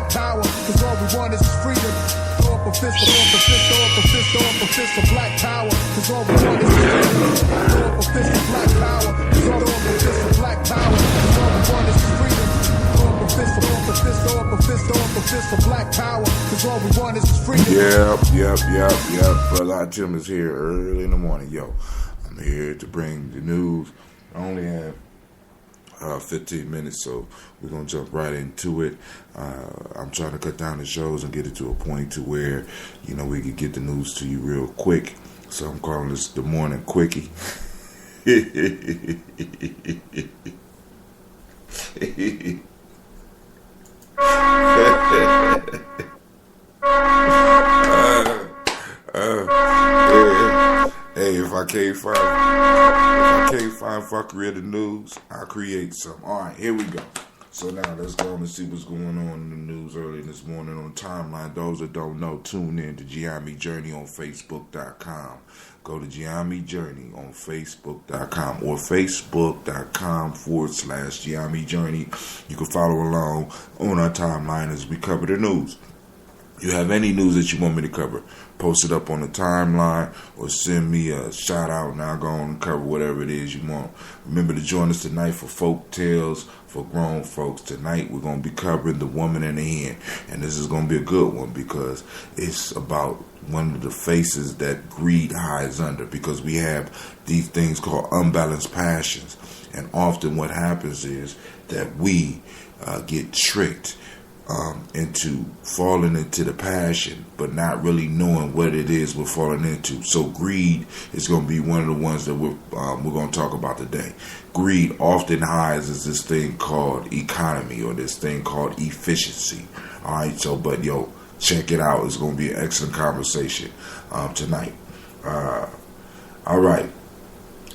black power, cause all we want is freedom. Throw up a fist, throw up a fist, throw up a fist, throw up a fist of black power, cause all we want is freedom. Throw up a fist of black power, cause all we want is black power, cause all we want is freedom. Throw up a fist, throw up a fist, throw up a fist, throw up a fist of black power, cause all we want is freedom. Yep. Brother Tim is here early in the morning. Yo, I'm here to bring the news. I only have 15 minutes, so we're going to jump right into it. I'm trying to cut down the shows and get it to a point to where, you know, we can get the news to you real quick. So I'm calling this the morning quickie. Hey, if I can't find fuckery of the news, I'll create some. All right, here we go. So now let's go on and see what's going on in the news early this morning on the timeline. Those that don't know, tune in to Gye-Nyame Journey on Facebook.com. Go to Gye-Nyame Journey on Facebook.com or Facebook.com/Gye-Nyame Journey. You can follow along on our timeline as we cover the news. You have any news that you want me to cover, post it up on the timeline or send me a shout out and I'll go on and cover whatever it is you want. Remember to join us tonight for Folk Tales for Grown Folks. Tonight we're going to be covering The Woman and the Hen. And this is going to be a good one because it's about one of the faces that greed hides under, because we have these things called unbalanced passions. And often what happens is that we get tricked into falling into the passion, but not really knowing what it is we're falling into. So greed is going to be one of the ones that we're going to talk about today. Greed often hides as this thing called economy or this thing called efficiency. All right, so but yo, check it out. It's going to be an excellent conversation tonight. All right.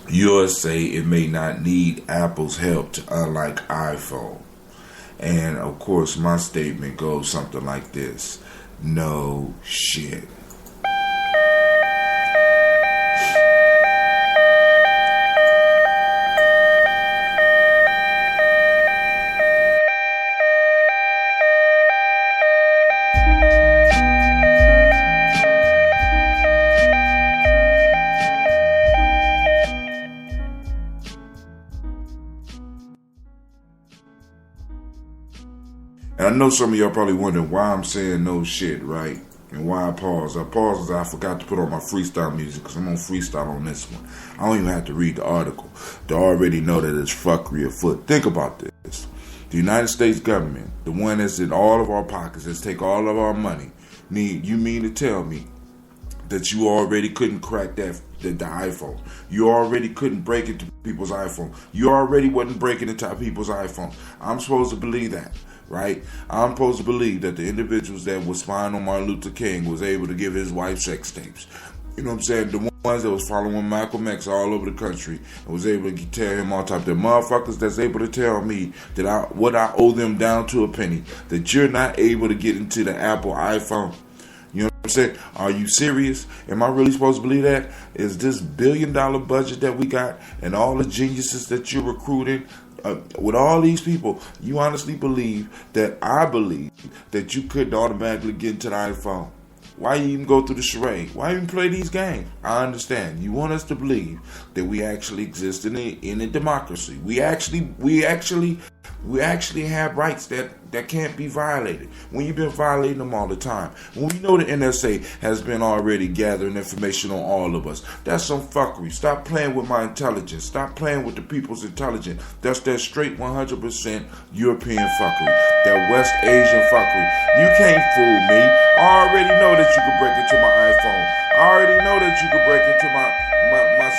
Yours say it may not need Apple's help to unlike iPhone. And, of course, my statement goes something like this. No shit. And I know some of y'all probably wondering why I'm saying no shit, right? And why I pause. I paused because I forgot to put on my freestyle music because I'm on freestyle on this one. I don't even have to read the article to already know that it's fuckery afoot. Think about this. The United States government, the one that's in all of our pockets, that's take all of our money. You mean to tell me that you already couldn't crack the iPhone? You already couldn't break into people's iPhone. You already wasn't breaking into people's iPhone. I'm supposed to believe that. Right? I'm supposed to believe that the individuals that was spying on Martin Luther King was able to give his wife sex tapes. You know what I'm saying? The ones that was following Malcolm X all over the country and was able to tell him all type. The motherfuckers that's able to tell me that what I owe them down to a penny. That you're not able to get into the Apple iPhone. You know what I'm saying? Are you serious? Am I really supposed to believe that? Is this $1 billion budget that we got and all the geniuses that you're recruiting, with all these people, you honestly believe that I believe that you couldn't automatically get into the iPhone? Why you even go through the charade? Why even play these games? I understand. You want us to believe that we actually exist in a democracy. We actually have rights that can't be violated. When you've been violating them all the time. When we know the NSA has been already gathering information on all of us. That's some fuckery. Stop playing with my intelligence. Stop playing with the people's intelligence. That's that straight 100% European fuckery. That West Asian fuckery. You can't fool me. I already know that you can break into my iPhone. I already know that you can break into my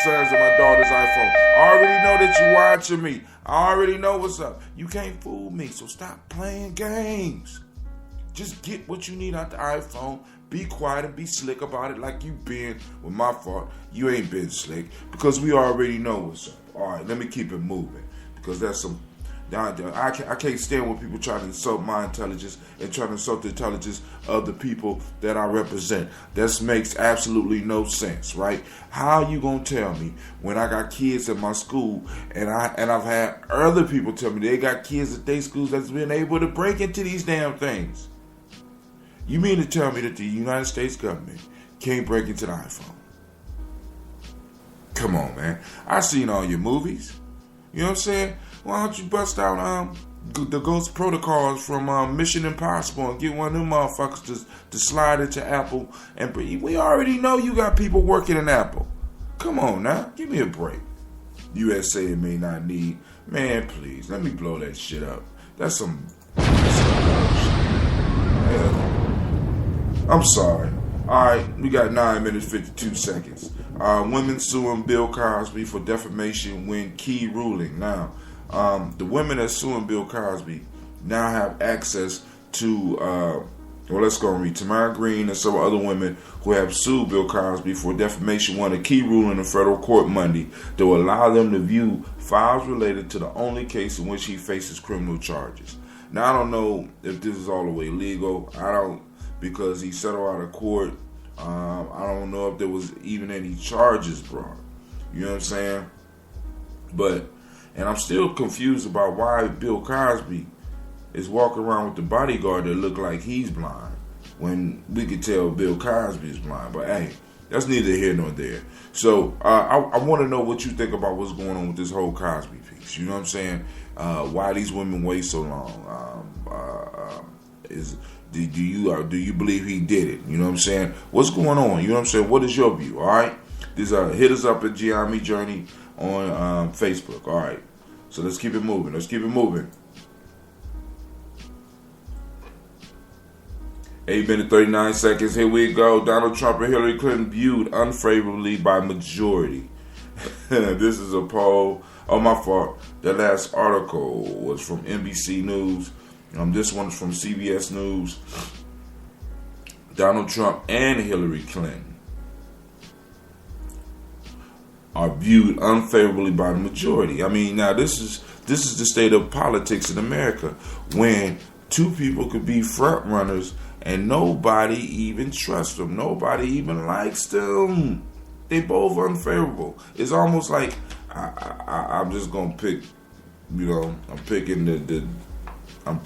son's and my daughter's iPhone. I already know that you're watching me. I already know what's up. You can't fool me, so stop playing games. Just get what you need out the iPhone. Be quiet and be slick about it like you been. With my fault, you ain't been slick because we already know what's up. All right, let me keep it moving because that's some. I can't stand when people try to insult my intelligence and try to insult the intelligence of the people that I represent. This makes absolutely no sense, right? How you gonna tell me when I got kids at my school and I've had other people tell me they got kids at their schools that's been able to break into these damn things? You mean to tell me that the United States government can't break into the iPhone? Come on, man. I seen all your movies. You know what I'm saying? Why don't you bust out the Ghost Protocols from Mission Impossible and get one of them motherfuckers to slide into Apple? And we already know you got people working in Apple. Come on now. Give me a break. USA may not need. Man, please. Let me blow that shit up. That's some bullshit. I'm sorry. Alright, we got 9 minutes, 52 seconds. Women suing Bill Cosby for defamation win key ruling. Now, the women that suing Bill Cosby now have access to, well, let's go and read. Tamara Green and some other women who have sued Bill Cosby for defamation won a key ruling in federal court Monday that will allow them to view files related to the only case in which he faces criminal charges. Now, I don't know if this is all the way legal. Because he settled out of court. I don't know if there was even any charges brought. You know what I'm saying? And I'm still confused about why Bill Cosby is walking around with the bodyguard that look like he's blind when we could tell Bill Cosby is blind. But hey, that's neither here nor there. So I want to know what you think about what's going on with this whole Cosby piece. You know what I'm saying? Why these women wait so long? Do you believe he did it? You know what I'm saying? What's going on? You know what I'm saying? What is your view? All right. Hit us up at Gye-Nyame Journey on Facebook. All right. So let's keep it moving. 8 minutes, 39 seconds. Here we go. Donald Trump and Hillary Clinton viewed unfavorably by majority. This is a poll. Oh, my fault. The last article was from NBC News. This one's from CBS News. Donald Trump and Hillary Clinton are viewed unfavorably by the majority. I mean, now this is the state of politics in America, when two people could be front runners and nobody even trusts them. Nobody even likes them. They both unfavorable. It's almost like I'm just gonna pick. I'm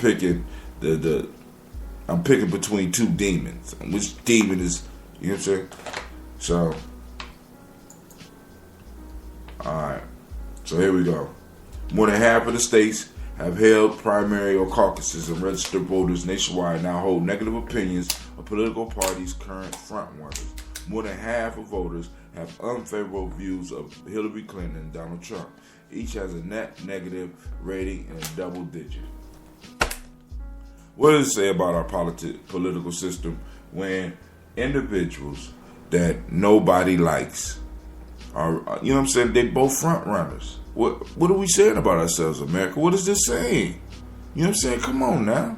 picking between two demons. Which demon is, you know what I'm saying? So, alright. So here we go. More than half of the states have held primary or caucuses, and registered voters nationwide now hold negative opinions of political parties' current frontrunners. More than half of voters have unfavorable views of Hillary Clinton and Donald Trump. Each has a net negative rating in a double digit. What does it say about our political system when individuals that nobody likes are, you know what I'm saying, they both front runners? What are we saying about ourselves, America? What is this saying? You know what I'm saying? Come on now.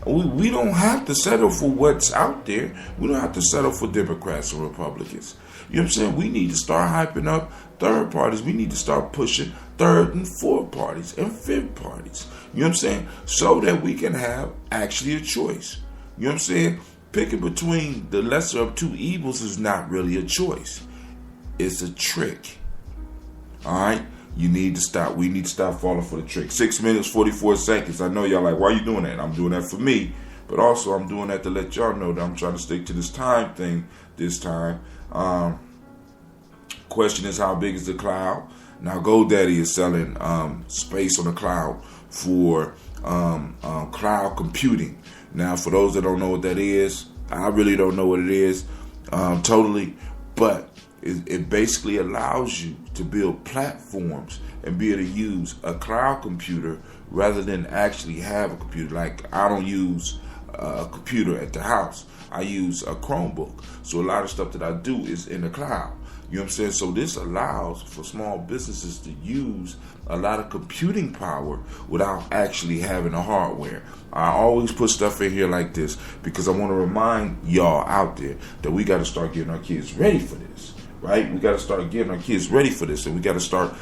We don't have to settle for what's out there. We don't have to settle for Democrats or Republicans. You know what I'm saying? We need to start hyping up third parties. We need to start pushing third and fourth parties and fifth parties. You know what I'm saying? So that we can have actually a choice. You know what I'm saying? Picking between the lesser of two evils is not really a choice. It's a trick. All right? You need to stop. We need to stop falling for the trick. 6 minutes, 44 seconds. I know y'all like, why are you doing that? I'm doing that for me. But also I'm doing that to let y'all know that I'm trying to stick to this time thing this time. Question is, how big is the cloud? Now, GoDaddy is selling space on the cloud for cloud computing. Now, for those that don't know what that is, I really don't know what it is totally, but it basically allows you to build platforms and be able to use a cloud computer rather than actually have a computer. Like, I don't use a computer at the house. I use a Chromebook. So a lot of stuff that I do is in the cloud. You know what I'm saying? So this allows for small businesses to use a lot of computing power without actually having the hardware. I always put stuff in here like this because I want to remind y'all out there that we got to start getting our kids ready for this, right? We got to start getting our kids ready for this, and we got to start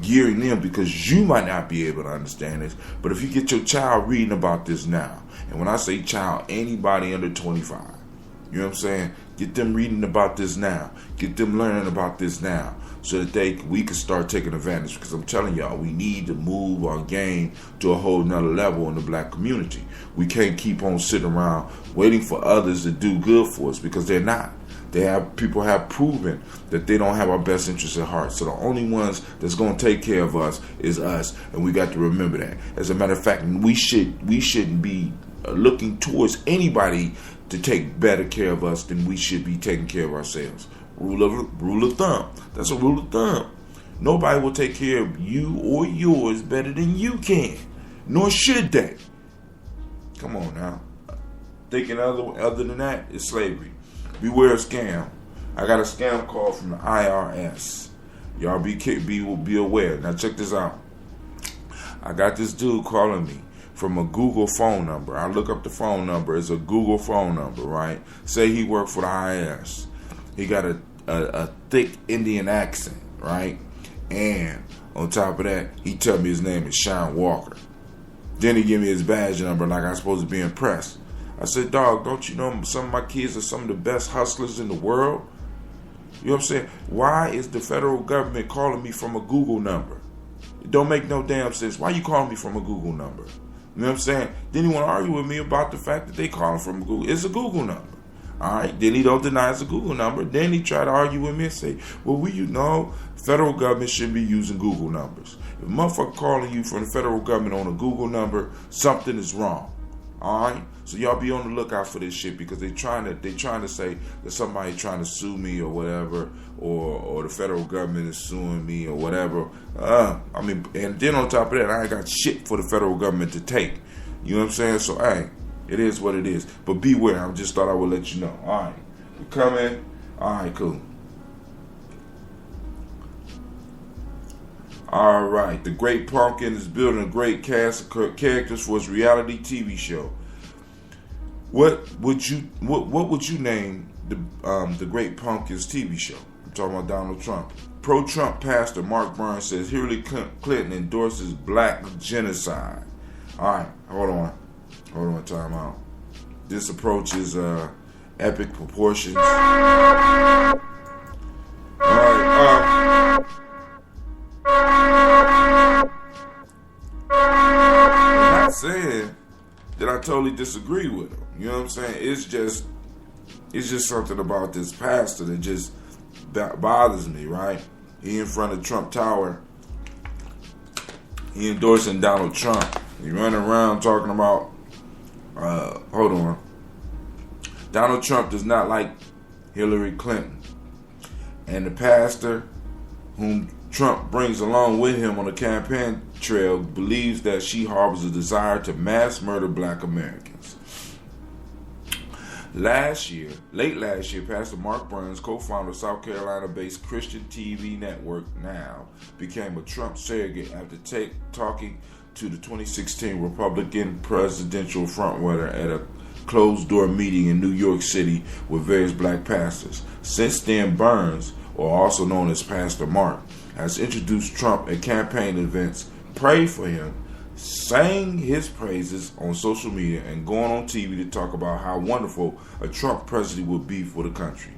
gearing them, because you might not be able to understand this, but if you get your child reading about this now, and when I say child, anybody under 25, you know what I'm saying? Get them reading about this now. Get them learning about this now, so that we can start taking advantage. Because I'm telling y'all, we need to move our game to a whole nother level in the black community. We can't keep on sitting around waiting for others to do good for us, because they're not. People have proven that they don't have our best interests at heart. So the only ones that's going to take care of us is us, and we got to remember that. As a matter of fact, we shouldn't be looking towards anybody to take better care of us than we should be taking care of ourselves. Rule of thumb. That's a rule of thumb. Nobody will take care of you or yours better than you can, nor should they. Come on now. Thinking other than that is slavery. Beware of scam. I got a scam call from the IRS. Y'all be aware. Now check this out. I got this dude calling me from a Google phone number. I look up the phone number. It's a Google phone number, right? Say he worked for the IRS. He got a thick Indian accent, right? And on top of that, he tell me his name is Sean Walker. Then he give me his badge number like I'm supposed to be impressed. I said, dog, don't you know some of my kids are some of the best hustlers in the world? You know what I'm saying? Why is the federal government calling me from a Google number? It don't make no damn sense. Why you calling me from a Google number? You know what I'm saying? Then he want to argue with me about the fact that they calling from a Google. It's a Google number. All right. Then he don't deny it's a Google number. Then he try to argue with me and say, well, federal government shouldn't be using Google numbers. If a motherfucker calling you from the federal government on a Google number, something is wrong. All right, so y'all be on the lookout for this shit, because they trying to say that somebody trying to sue me or whatever, or the federal government is suing me or whatever. And then on top of that, I ain't got shit for the federal government to take. You know what I'm saying? So hey, it is what it is. But beware. I just thought I would let you know. All right, we coming. All right, cool. All right, the Great Pumpkin is building a great cast of characters for his reality TV show. What would you name the Great Pumpkin's TV show? I'm talking about Donald Trump. Pro-Trump pastor Mark Burns says Hillary Clinton endorses black genocide. All right, hold on, time out. This approach is epic proportions. All right, I'm not saying that I totally disagree with him. You know what I'm saying? It's just something about this pastor that just bothers me, right? He in front of Trump Tower. He endorsing Donald Trump. He running around talking about, hold on. Donald Trump does not like Hillary Clinton. And the pastor whom Trump brings along with him on the campaign trail believes that she harbors a desire to mass murder black Americans. Late last year, Pastor Mark Burns, co-founder of South Carolina-based Christian TV network Now, became a Trump surrogate after talking to the 2016 Republican presidential frontrunner at a closed-door meeting in New York City with various black pastors. Since then, Burns, or also known as Pastor Mark, has introduced Trump at campaign events, prayed for him, sang his praises on social media, and going on TV to talk about how wonderful a Trump president would be for the country,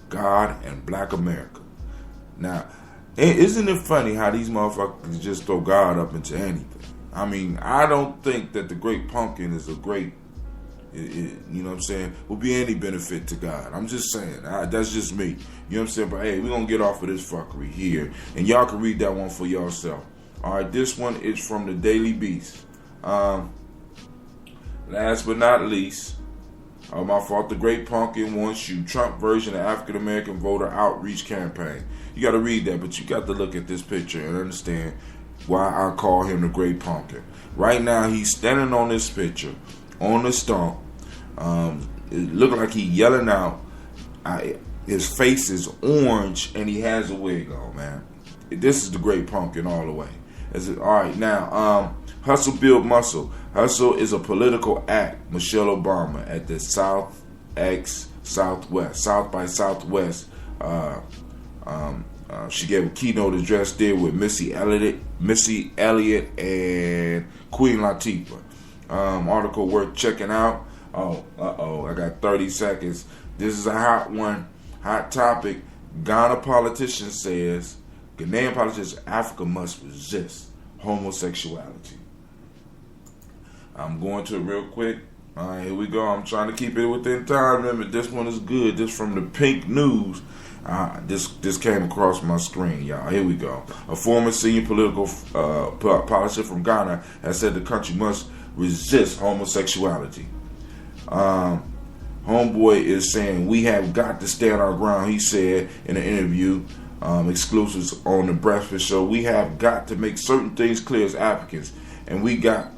God, and black America. Now, isn't it funny how these motherfuckers just throw God up into anything? I mean, I don't think that the Great Pumpkin is a great, you know what I'm saying, will be any benefit to God. I'm just saying. That's just me. You know what I'm saying? But hey, we're going to get off of this fuckery here. And y'all can read that one for yourself. All right, this one is from the Daily Beast. Last but not least, my fault, the Great Pumpkin wants you. Trump version of African American voter outreach campaign. You got to read that, but you got to look at this picture and understand why I call him the Great Pumpkin. Right now, he's standing on this picture, on the stump. It looked like he yelling out. His face is orange, and he has a wig on, man. This is the Great Pumpkin all the way. All right, now, Hustle Build Muscle. Hustle is a political act. Michelle Obama at the South by Southwest. She gave a keynote address there with Missy Elliott, and Queen Latifah. Article worth checking out. I got 30 seconds. This is a hot one, hot topic. Ghana politician says Ghanaian politicians, Africa must resist homosexuality. I'm going to it real quick. All right, here we go. I'm trying to keep it within time. Remember, this one is good. This from the Pink News. This came across my screen, y'all. Here we go. A former senior political politician from Ghana has said the country must resist homosexuality. Homeboy is saying we have got to stand our ground. He said in an interview, exclusives on the Breakfast Show, we have got to make certain things clear as Africans, and we got.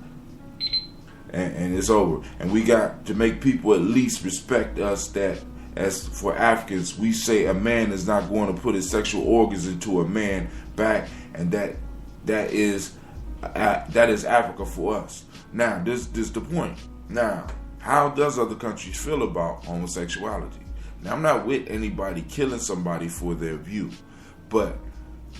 And it's over. And we got to make people at least respect us that, as for Africans, we say a man is not going to put his sexual organs into a man back, and that is Africa for us. Now, this is the point. Now, how does other countries feel about homosexuality? Now, I'm not with anybody killing somebody for their view, but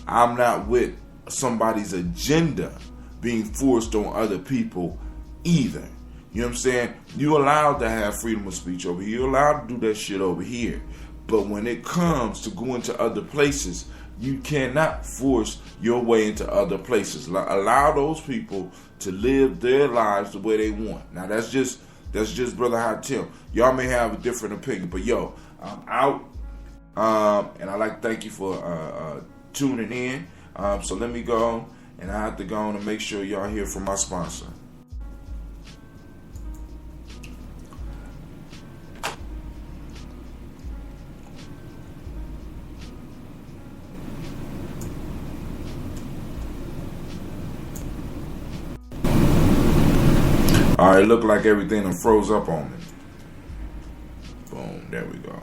I'm not with somebody's agenda being forced on other people either. You know what I'm saying? You're allowed to have freedom of speech over here. You're allowed to do that shit over here. But when it comes to going to other places, you cannot force your way into other places. Allow those people to live their lives the way they want. Now that's just Brother Hot Tim. Y'all may have a different opinion, but yo, I'm out. And I'd like to thank you for tuning in. So let me go, and I have to go on and make sure y'all hear from my sponsor. Alright, look like everything done froze up on me. Boom, there we go.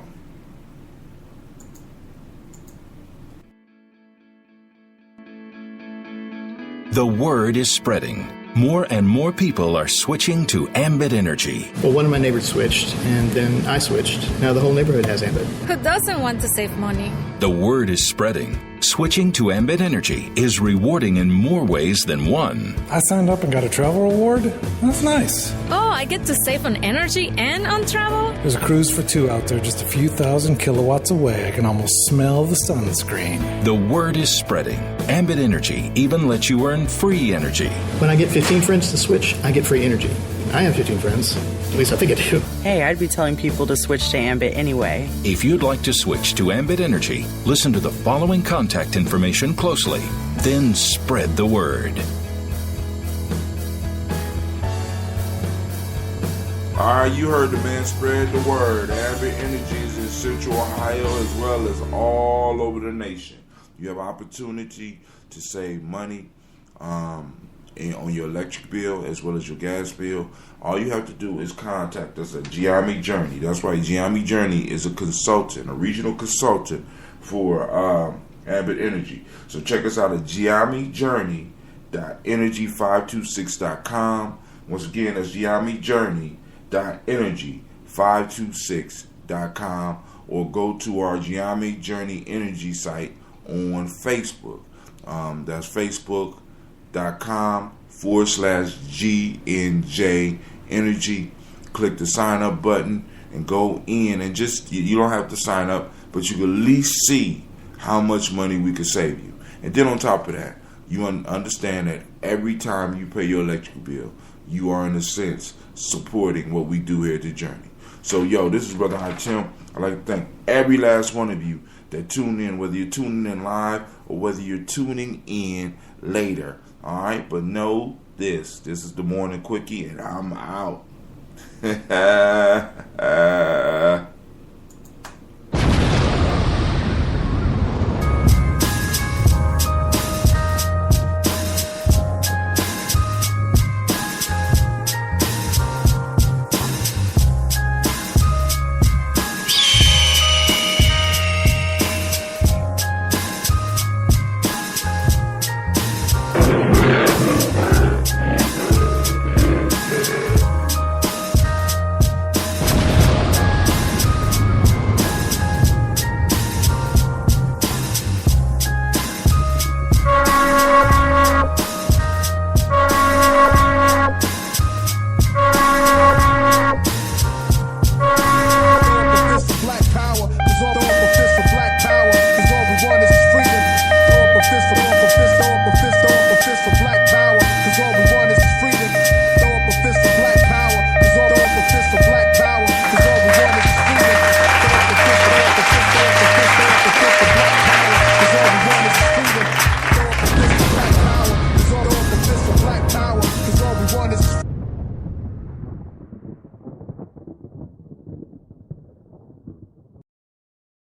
The word is spreading. More and more people are switching to Ambit Energy. Well, one of my neighbors switched, and then I switched. Now the whole neighborhood has Ambit. Who doesn't want to save money? The word is spreading. Switching to Ambit Energy is rewarding in more ways than one. I signed up and got a travel reward. That's nice. Oh, I get to save on energy and on travel? There's a cruise for two out there just a few thousand kilowatts away. I can almost smell the sunscreen. The word is spreading. Ambit Energy even lets you earn free energy. When I get 15 friends to switch, I get free energy. I have 15 friends. At least I think I do. Hey, I'd be telling people to switch to Ambit anyway. If you'd like to switch to Ambit Energy, listen to the following contact information closely. Then spread the word. Alright, you heard the man. Spread the word. Ambit Energy is in Central Ohio as well as all over the nation. You have opportunity to save money on your electric bill as well as your gas bill. All you have to do is contact us at Gye-Nyame Journey. That's right, Gye-Nyame Journey is a consultant, a regional consultant for Ambit Energy. So check us out at gyenyame.energy526.com. Once again, that's gyenyame.energy526.com, or go to our Gye-Nyame Journey Energy site on Facebook. That's facebook.com/GNJ Energy. Click the sign up button and go in, and just, you don't have to sign up, but you can at least see how much money we could save you. And then on top of that, you understand that every time you pay your electric bill, you are in a sense supporting what we do here at the Journey. So yo, this is Brother Hot Tim. I'd like to thank every last one of you that tune in, whether you're tuning in live or whether you're tuning in later. All right, but know this is the morning quickie, and I'm out.